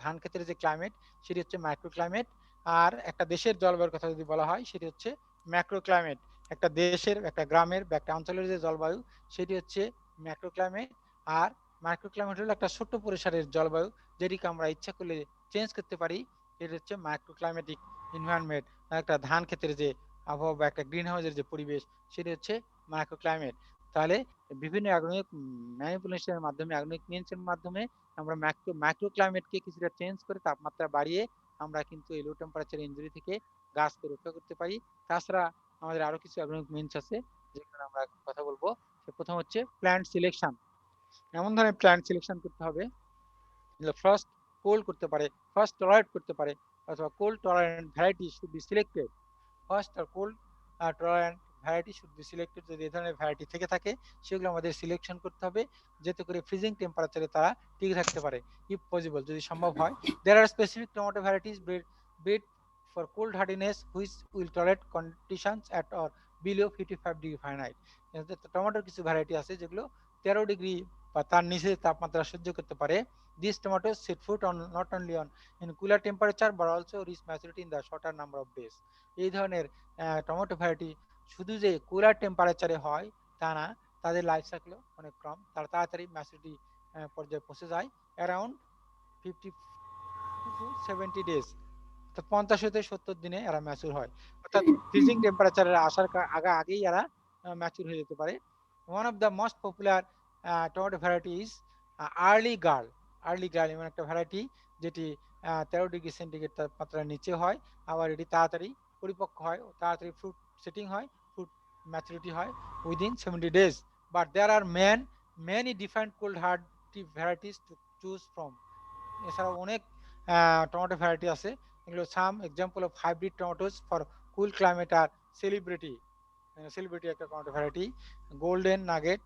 ধান ক্ষেতের যে ক্লাইমেট সেটি হচ্ছে মাইক্রো ক্লাইমেট। আর একটা দেশের জলবায়ুর কথা যদি বলা হয় সেটি হচ্ছে ম্যাক্রো ক্লাইমেট। একটা দেশের, একটা গ্রামের বা একটা অঞ্চলের যে জলবায়ু সেটি হচ্ছে ম্যাক্রো ক্লাইমেট। আর মাইক্রো ক্লাইমেট হলো একটা ছোট্ট পরিসরের জলবায়ু, যেটিকে আমরা ইচ্ছা করলে চেঞ্জ করতে পারি, এটা হচ্ছে মাইক্রো ক্লাইমেটিক এনভায়রনমেন্ট। একটা ধান ক্ষেতের যে আবহাওয়া বা একটা গ্রিন হাউসের যে পরিবেশ সেটা হচ্ছে মাইক্রো ক্লাইমেট। তাহলে বিভিন্ন অ্যাগ্রোনমিক ম্যানিপুলেশনের মাধ্যমে, অ্যাগ্রোনমিক মিনসের মাধ্যমে আমরা মাইক্রো ক্লাইমেটকে কিছুটা চেঞ্জ করে তাপমাত্রা বাড়িয়ে আমরা কিন্তু এই লো টেম্পারেচার ইনজুরি থেকে গাছকে রক্ষা করতে পারি। তাছাড়া আমাদের আরো কিছু অ্যাগ্রোনমিক মিনস আছে যেখানে আমরা কথা বলবো। প্রথম হচ্ছে প্ল্যান্ট সিলেকশন। এমন ধরনের প্ল্যান্ট সিলেকশন করতে হবে ফার্স্ট কোল্ড করতে পারে, ফার্স্ট টলারেট করতে পারে, অথবা cold tolerant variety should be selected. First আর cold tolerant variety should be selected. যদি এই ধরনের ভ্যারাইটি থেকে থাকে সেগুলো আমাদের সিলেকশন করতে হবে, যাতে করে ফ্রিজিং টেম্পারেচারে তারা টিকে থাকতে পারে ইফ পসিবল, যদি সম্ভব হয়। There are specific tomato varieties bred for cold hardiness which will tolerate conditions at or below 55 degree Fahrenheit. টমেটোর কিছু ভ্যারাইটি আছে যেগুলো 13 ডিগ্রি বা তার নিচে তাপমাত্রা সহ্য করতে পারে। These tomatoes set fruit on not only on in cooler temperature but also reach maturity in the shorter number of days. এই ধরনের টমেটো ভ্যারাইটি শুধু যে কুলার টেম্পারেচারে হয় তা না, তাদের লাইফ সাইকেলও অনেক কম, তারা তাড়াতাড়ি ম্যাচুরিটি পর্যায়ে পৌঁছে যায়, অ্যারাউন্ড 50 to 70 days, অর্থাৎ 50 থেকে 70 দিনে এরা ম্যাচুর হয়, অর্থাৎ ফ্রিজিং টেম্পারেচারের আসার আগেই এরা ম্যাচুর হয়ে যেতে পারে। One of the most popular tomato variety is early girl. Early girl এমন একটা ভ্যারাইটি যেটি 13 ডিগ্রি সেন্টিগ্রেড তাপমাত্রার নিচে হয়, আবার এটি তাড়াতাড়ি পরিপক্ক হয়, তাড়াতাড়ি ফ্রুট সেটিং হয়, ফ্রুট ম্যাচুরিটি হয় within 70 days। But there are many different cold hardy varieties to choose from. এছাড়াও অনেক টমেটো ভ্যারাইটি আছে, এগুলো some example of hybrid tomatoes for cool climate আর সেলিব্রিটি। সেলিব্রিটি একটা tomato variety, golden nugget,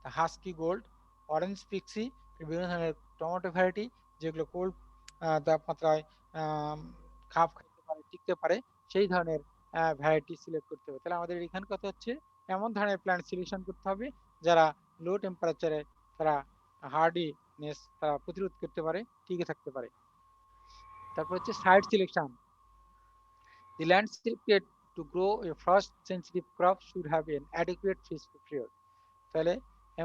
husky gold, orange pixie, বিভিন্ন ধরনের টমেটো ভ্যারাইটি যেগুলো কোল্ড তাপমাত্রায় খাপ খাইতে পারে, টিকতে পারে, সেই ধরনের ভ্যারাইটি সিলেক্ট করতে হবে। তাহলে আমাদের এখানে কথা হচ্ছে এমন ধরনের প্ল্যান্ট সিলেকশন করতে হবে যারা লো টেম্পারেচারে তারা হার্ডিনেস তারা প্রতিরোধ করতে পারে, টিকে থাকতে পারে। তারপর হচ্ছে site selection. The land selected to grow a frost sensitive crop should have an adequate freeze period. তাহলে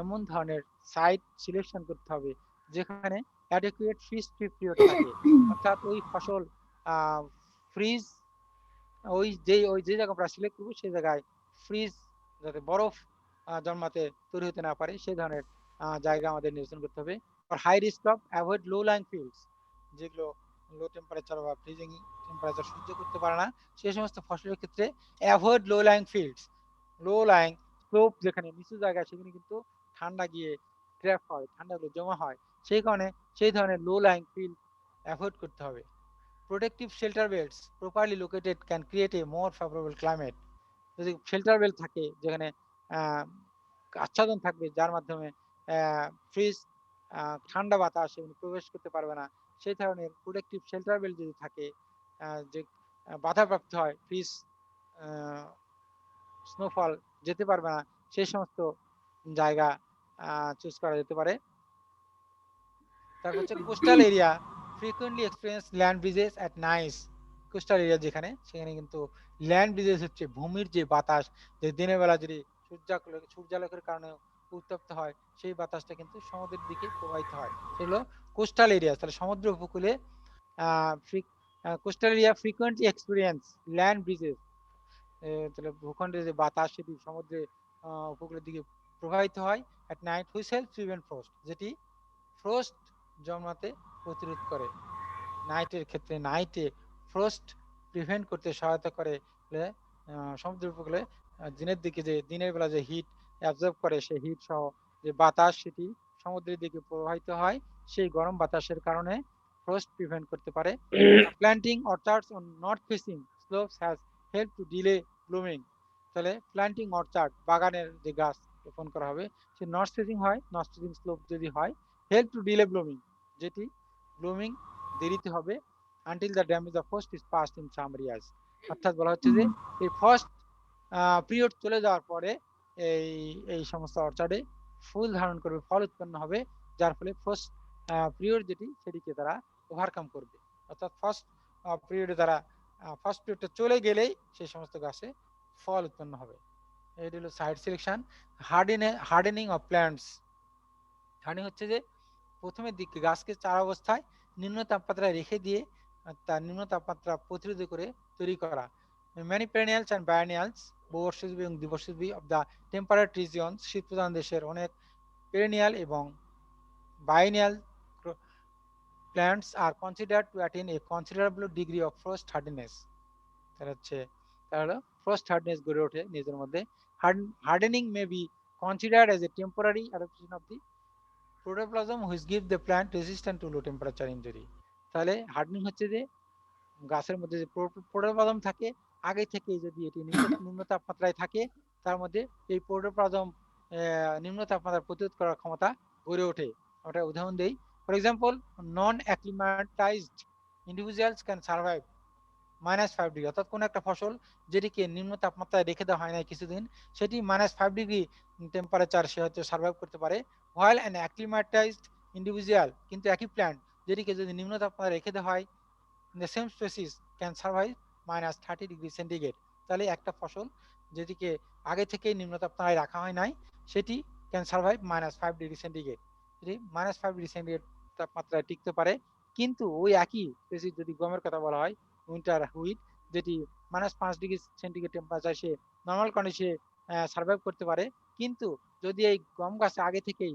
এমন ধরনের সাইট সিলেকশন করতে হবে যেখানে অ্যাডিকুয়েট ফ্রিজ পিরিয়ড থাকে, অর্থাৎ ওই ফসল ফ্রিজ ওই যে জায়গা আমরা সিলেক্ট করবো সেই জায়গায় ফ্রিজ যাতে বরফ জন্মাতে তৈরি হতে না পারে সেই ধরনের জায়গা আমাদের নির্বাচন করতে হবে। আর high risk of avoid low lying fields, যেগুলো লো টেম্পারেচার বা ফ্রিজিং টেম্পারেচার সহ্য করতে পারে না সেই সমস্ত ফসলের ক্ষেত্রে avoid low lying fields. Low lying slope যেখানে নিচু জায়গা সেখানে কিন্তু ঠান্ডা গিয়ে ট্র্যাপ হয়, ঠান্ডাগুলো জমা হয়, সেই কারণে সেই ধরনের লো লাইং ফিল্ড অ্যাভয়েড করতে হবে। Protective shelter belts properly located can create a more favorable climate. যদি শেল্টার বেল্ট থাকে যেখানে আচ্ছাদন থাকবে যার মাধ্যমে ফ্রিজ ঠান্ডা বাতাস সেখানে প্রবেশ করতে পারবে না, সেই ধরনের প্রোটেক্টিভ শেল্টার বেল্ট যদি থাকে, যে বাধাপ্রাপ্ত হয় ফ্রিজ স্নোফল যেতে পারবে না, সেই সমস্ত জায়গা চুজ করা যেতে পারে। তারপর হচ্ছে coastal area frequently experience land Bridges at nice. Coastal area যেখানে সেখানে কিন্তু ল্যান্ড ব্রিজেস হচ্ছে ভূমির যে বাতাস, যে দিনের বেলা যদি সূর্যালোকের কারণে উত্তপ্ত হয় সেই বাতাসটা কিন্তু সমুদ্রের দিকে প্রবাহিত হয়, সেগুলো কোস্টাল এরিয়া। তাহলে সমুদ্র উপকূলে coastal area frequently experience land Bridges, তাহলে ভূখণ্ডে যে বাতাস সেটি সমুদ্রে উপকূলের দিকে প্রবাহিত হয় at night, which helps prevent frost, যেটি ফ্রস্ট জন্মাতে প্রতিরোধ করে। নাইটের ক্ষেত্রে নাইটে ফ্রস্ট প্রিভেন্ট করতে সহায়তা করে। সমুদ্র উপকূলে দিনের দিকে যে দিনের বেলা যে হিট অ্যাবজর্ব করে সেই হিট সহ যে বাতাস সেটি সমুদ্রের দিকে প্রবাহিত হয়, সেই গরম বাতাসের কারণে ফ্রস্ট প্রিভেন্ট করতে পারে। Planting orchards on north facing slopes has help to delay blooming, তাহলে প্ল্যান্টিং অর্চার্ড বাগানের যে গাছ রোপণ করা হবে সে নর্থ ফেসিং হয়, নর্থ ফেসিং স্লোপ যদি হয়, হেল্প টু ডিলে ব্লুমিং, যেটি ব্লুমিং দেরিতে হবে, until the damage of frost is past in some areas, অর্থাৎ বলা হচ্ছে যে এই ফার্স্ট পিরিয়ড চলে যাওয়ার পরে এই এই সমস্ত অর্চার্ডে ফুল ধারণ করবে, ফল উৎপন্ন হবে, যার ফলে ফার্স্ট পিরিয়ড যেটি সেটিকে তারা ওভারকাম করবে, অর্থাৎ ফার্স্ট পিরিয়ডে তারা ফার্স্ট পিরিয়ডটা চলে গেলেই সেই সমস্ত গাছে ফল উৎপন্ন হবে। এটি হলো side selection. Hardening of plants, hardening হচ্ছে যে প্রথমের দিকে গাছকে চারা অবস্থায় নিম্ন তাপমাত্রায় রেখে দিয়ে তার নিম্ন তাপমাত্রা প্রতিরোধ করে তৈরি করা। ম্যানি পেরেনিয়ালস অ্যান্ড বায়ানিয়ালস, বহুবর্ষজীবী এবং দ্বিবর্ষজীবী অফ দ্য টেম্পারেট রিজিয়নস, শীত প্রধান দেশের অনেক পেরেনিয়াল এবং বায়ানিয়াল plants are considered to attain a considerable degree of frost hardiness, তাহলে হচ্ছে তাহলে হলো frost hardiness গড়ে ওঠে নিজের মধ্যে। Hardening may be considered as a temporary adaptation of the protoplasm which gives the plant resistant to low temperature injury, তাহলে হার্ডনিং হচ্ছে যে গাছের মধ্যে যে প্রোটোপ্লাজম থাকে আগে থেকে যদি এটি নিম্ন তাপমাত্রায় থাকে তার মধ্যে এই প্রোটোপ্লাজম নিম্ন তাপমাত্রা প্রতিরোধ করার ক্ষমতা গড়ে ওঠে। আমরা উদাহরণ দেই, for example non acclimatized individuals can survive -5 degree, অর্থাৎ কোন একটা ফসল যেটিকে নিম্ন তাপমাত্রায় রেখে দেওয়া হয় না কিছুদিন, সেটি -5 ডিগ্রি টেম্পারেচার সে হয়তো সার্ভাইভ করতে পারে। হোয়াইল অ্যান অ্যাক্লিমাটাইজড ইন্ডিভিজুয়াল, কিন্তু একই প্ল্যান্ট যেটিকে যদি নিম্ন তাপমাত্রায় রেখে দেওয়া হয় the same species can survive -30 degree centigrade, তাহলে একটা ফসল যেটিকে আগে থেকেই নিম্ন তাপমাত্রায় রাখা হয় নাই সেটি ক্যান সার্ভাইভ -5 ডিগ্রি সেন্টিগ্রেড, এটি -5 ডিগ্রি সেন্টিগ্রেড তাপমাত্রায় টিকতে পারে। কিন্তু ওই একই স্পেসিস যদি গমের কথা বলা হয় উইন্টার হুইট, যেটি -5 ডিগ্রি সেন্টিগ্রেড টেম্পারেচার সে নর্মাল কন্ডিশনে সার্ভাইভ করতে পারে, কিন্তু যদি এই গম গাছ আগে থেকেই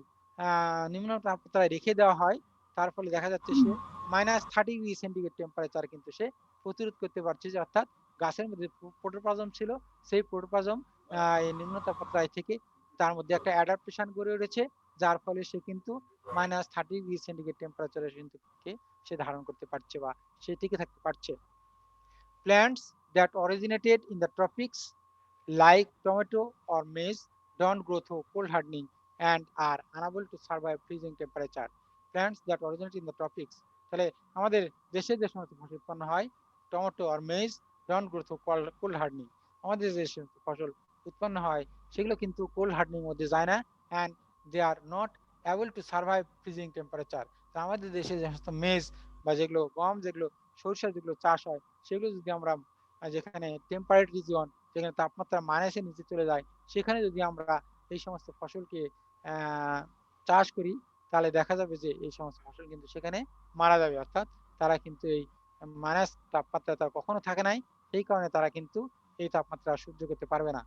নিম্ন তাপমাত্রায় রেখে দেওয়া হয় তার ফলে দেখা যাচ্ছে সে -30 ডিগ্রি সেন্টিগ্রেড টেম্পারেচার কিন্তু সে প্রতিরোধ করতে পারছে, যে অর্থাৎ গাছের মধ্যে প্রোটোপ্লাজম ছিল সেই প্রোটোপ্লাজম এই নিম্ন তাপমাত্রায় থেকে তার মধ্যে একটা অ্যাডাপ্টেশন গড়ে উঠেছে, যার ফলে সে কিন্তু -30 ডিগ্রি সেন্টিগ্রেড টেম্পারেচারে কিন্তু সে ধারণ করতে পারছে বা সে টিকে থাকতে পারছে। Plants that originated in the tropics like tomato or maize don't grow through cold hardening and are unable to survive freezing temperature. Plants that originate in the tropics, তাহলে আমাদের দেশে যে সমস্ত ফসল উৎপন্ন হয় টমেটো আর maize don't grow through cold hardening, আমাদের যে সমস্ত ফসল উৎপন্ন হয় সেগুলো কিন্তু কোল্ড হার্ডনিং মধ্যে যায় না, and they are not able to survive freezing temperature. তা আমাদের দেশে যে সমস্ত মেজ বা যেগুলো গম যেগুলো সরিষা যেগুলো চাষ হয় সেগুলো যদি আমরা যেখানে টেম্পারেট রিজিয়ন যেখানে তাপমাত্রা মাইনাসের নিচে চলে যায় সেখানে যদি আমরা এই সমস্ত ফসলকে চাষ করি তাহলে দেখা যাবে যে এই সমস্ত ফসল কিন্তু সেখানে মারা যাবে, অর্থাৎ তারা কিন্তু এই মাইনাস তাপমাত্রা তার কখনো থাকে নাই, এই কারণে তারা কিন্তু এই তাপমাত্রা সহ্য করতে পারবে না।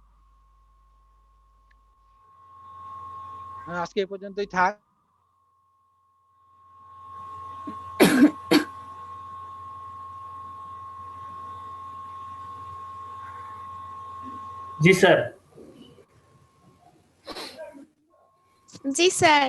আজকে এই পর্যন্তই থাক। जी सर। जी सर।